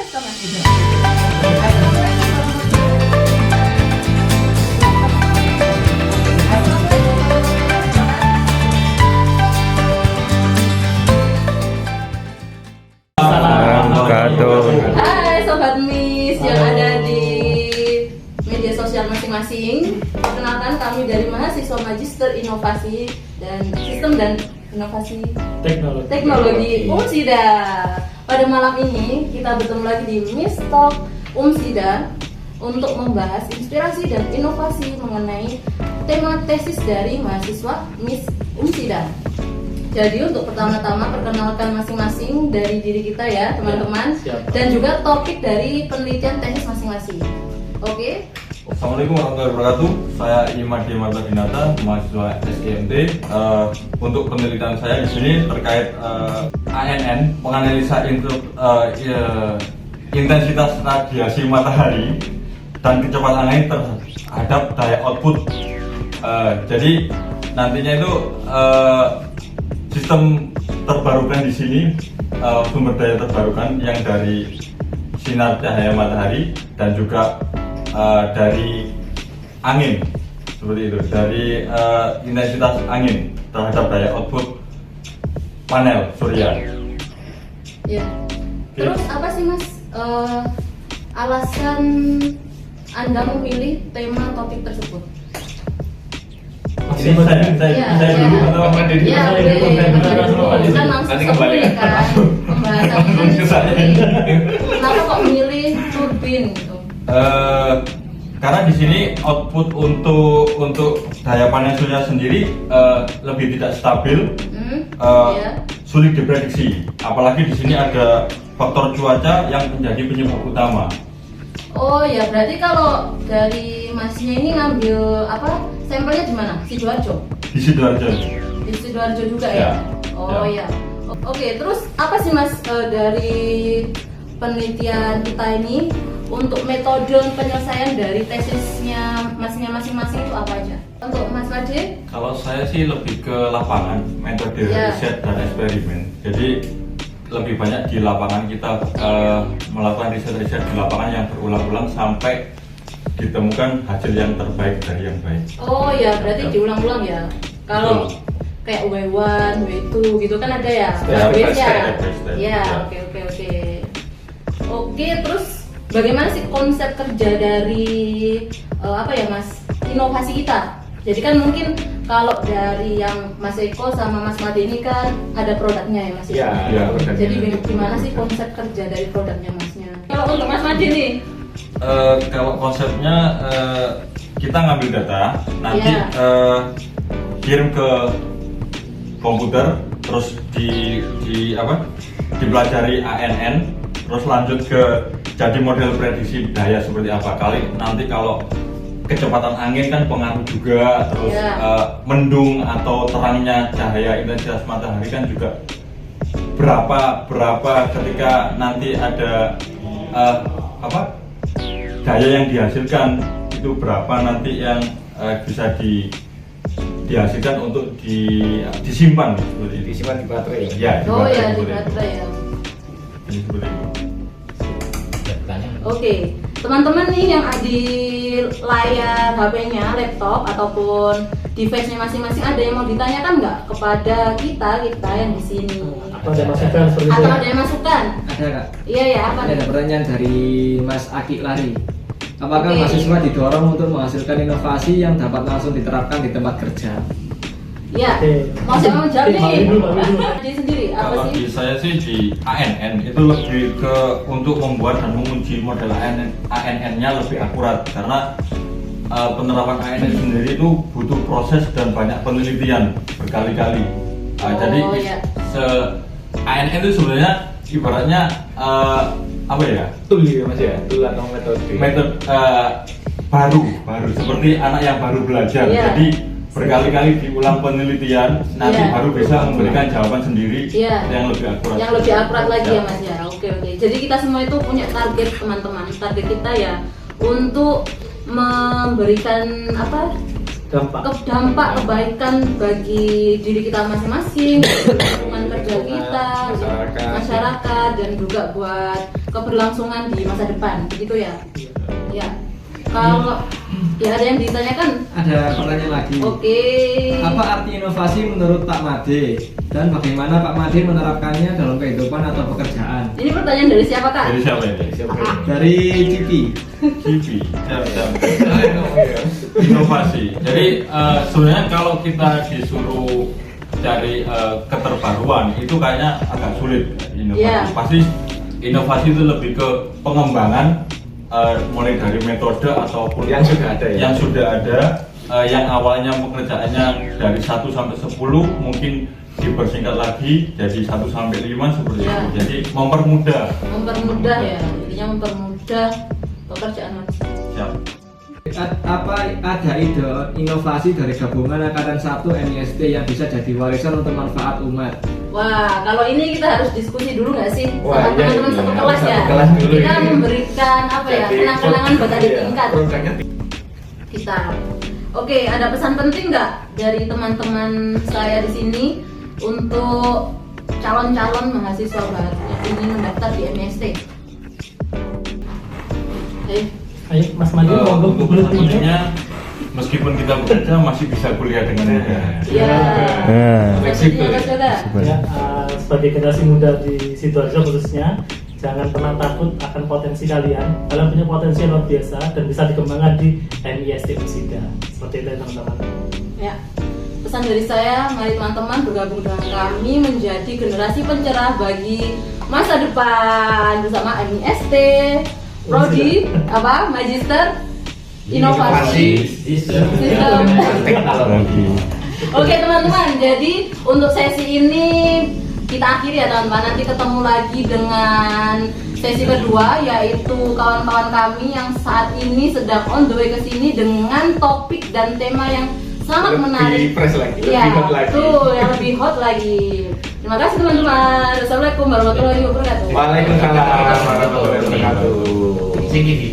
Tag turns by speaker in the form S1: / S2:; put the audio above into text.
S1: sama. Hai Sobat Miss yang ada di media sosial masing-masing. Perkenalkan, kami dari mahasiswa Magister Inovasi dan Sistem dan Inovasi Teknologi Umsida. Pada malam ini kita bertemu lagi di Miss Talk Umsida untuk membahas inspirasi dan inovasi mengenai tema tesis dari mahasiswa Miss Umsida. Jadi untuk pertama-tama perkenalkan masing-masing dari diri kita ya teman-teman, dan juga topik dari penelitian tesis masing-masing. Oke?
S2: Assalamualaikum warahmatullahi wabarakatuh. Saya Imadi Marta Dinata, mahasiswa SGMT. Untuk penelitian saya di sini terkait ANN, penganalisa intensitas radiasi matahari dan kecepatan angin terhadap daya output. Jadi nantinya itu sistem terbarukan di sini, sumber daya terbarukan yang dari sinar cahaya matahari dan juga dari angin, seperti itu, dari intensitas angin terhadap daya output panel surya.
S1: Ya. Terus apa sih Mas alasan Anda memilih tema topik tersebut?
S2: Ini saya dulu atau Mbak Dedi?
S1: Ya, kan langsung sebelum kan pembahasannya. Kenapa kok memilih turbin gitu?
S2: Karena di sini output untuk daya panen surya sendiri lebih tidak stabil, sulit diprediksi. Apalagi di sini ada faktor cuaca yang menjadi penyebab utama.
S1: Oh ya, berarti kalau dari masnya ini ngambil apa? Sampelnya di mana? Sidoarjo.
S2: Di Sidoarjo.
S1: Di Sidoarjo juga ya? Oh ya. Oke, terus apa sih Mas dari penelitian kita ini untuk metode penyelesaian dari tesisnya masnya masing-masing itu apa aja? Untuk Mas Made?
S2: Kalau saya sih lebih ke lapangan, metode riset dan eksperimen. Jadi lebih banyak di lapangan kita melakukan riset-riset di lapangan yang berulang-ulang sampai ditemukan hasil yang terbaik dari yang baik. Oh
S1: ya, berarti diulang-ulang ya. Kalau kayak W1, W2 gitu kan ada ya. Ya, oke. Oke, terus bagaimana sih konsep kerja dari apa ya Mas, inovasi kita? Jadi kan mungkin kalau dari yang Mas Eko sama Mas Made ini kan ada produknya ya Mas.
S2: Iya.
S1: Jadi gimana sih konsep kerja dari produknya Masnya? Kalau untuk Mas Made nih?
S2: Kalau konsepnya kita ngambil data, nanti kirim ke komputer, terus dipelajari ANN, terus lanjut ke jadi model prediksi daya seperti apa. Nanti kalau kecepatan angin kan pengaruh juga, terus mendung atau terangnya cahaya intensitas matahari kan juga berapa ketika nanti ada daya yang dihasilkan itu berapa nanti yang bisa dihasilkan untuk disimpan seperti itu.
S3: Disimpan di baterai
S1: ya? Di baterai ya.
S2: Jadi seperti itu.
S1: Oke, teman-teman nih yang ada di layar HP-nya, laptop ataupun device-nya masing-masing, ada yang mau ditanyakan nggak kepada kita yang di sini?
S3: Atau ada masukan?
S1: Atau ada yang masukan?
S3: Ada Kak.
S1: Iya ya, apa?
S3: Ada pertanyaan dari Mas Aki Lari. Apakah mahasiswa didorong untuk menghasilkan inovasi yang dapat langsung diterapkan di tempat kerja?
S1: Iya. Mau siapa mau jawab nih? Jadi sendiri apa
S2: kalau
S1: sih?
S2: Di saya sih di ANN itu lebih ke untuk membuat dan menguji model ANN-nya lebih akurat, karena penerapan ANN sendiri itu butuh proses dan banyak penelitian berkali-kali. Jadi ANN itu sebenarnya ibaratnya apa ya?
S3: Tool ya Mas ya? Tool atau metode
S2: baru seperti anak yang baru belajar. Jadi berkali-kali diulang penelitian, nanti baru bisa memberikan jawaban sendiri yang lebih akurat.
S1: Yang lebih akurat lagi ya Mas ya. Oke. Jadi kita semua itu punya target teman-teman. Target kita ya untuk memberikan dampak kebaikan bagi diri kita masing-masing, lingkungan kerja kita, masyarakat, dan juga buat keberlangsungan di masa depan, begitu ya? Ya. Kalau ya ada yang ditanyakan?
S3: Ada pertanyaan lagi.
S1: Oke.
S3: Apa arti inovasi menurut Pak Made dan bagaimana Pak Made menerapkannya dalam kehidupan atau pekerjaan?
S1: Ini pertanyaan dari siapa, Kak?
S2: Dari siapa ini?
S3: Dari Cipi.
S2: Kipi. Inovasi. Jadi sebenarnya kalau kita disuruh cari keterbaruan itu kayaknya agak sulit inovasi.
S1: Iya.
S2: Pasti inovasi itu lebih ke pengembangan mulai dari metode ataupun
S4: Yang sudah ada ya?
S2: Yang sudah ada, yang awalnya pekerjaannya dari 1 sampai 10 mungkin dipersingkat lagi jadi 1 sampai 5 seperti
S1: Ya.
S2: itu. Jadi mempermudah.
S1: Mempermudah ya, intinya mempermudah pekerjaan Mas.
S2: Siap.
S3: Apa ada ide inovasi dari gabungan angkatan 1 NIST yang bisa jadi warisan untuk manfaat umat?
S1: Wah, kalau ini kita harus diskusi dulu nggak sih
S4: Wah,
S1: sama
S4: iya,
S1: teman-teman
S4: iya.
S1: satu kelas ya?
S4: Satu kelas dulu
S1: Kita
S4: ini.
S1: memberikan apa ya,
S4: Jadi,
S1: kenang-kenangan buat adik
S4: iya,
S1: tingkat
S4: produknya
S1: kita. Oke, ada pesan penting nggak dari teman-teman saya di sini untuk calon-calon mahasiswa baru yang ingin mendaftar di MST?
S5: Ayo Mas Madi, monggo.
S2: Untuk pentingnya meskipun kita bekerja masih bisa kuliah dengan mudah.
S1: Iya.
S4: Fleksibel.
S1: Mas Yoga.
S5: Ya, sebagai generasi muda di Sidoarjo khususnya, jangan pernah takut akan potensi kalian. Kalian punya potensi yang luar biasa dan bisa dikembangkan di NIST Usida. Seperti itu teman-teman.
S1: Ya. Pesan dari saya, mari teman-teman bergabung dengan kami menjadi generasi pencerah bagi masa depan bersama MIST, Prodi, apa, Magister, Inovasi, Sistem. Oke teman-teman, jadi untuk sesi ini kita akhiri ya teman-teman. Nanti ketemu lagi dengan sesi kedua, yaitu kawan-kawan kami yang saat ini sedang on the way ke sini dengan topik dan tema yang sangat
S4: Lebih
S1: menarik.
S4: fresh lagi, lebih
S1: Ya,
S4: hot lagi.
S1: tuh yang lebih hot lagi. Terima kasih teman-teman. Assalamualaikum warahmatullahi wabarakatuh.
S4: Waalaikumsalam warahmatullahi wabarakatuh.
S6: Sing ini.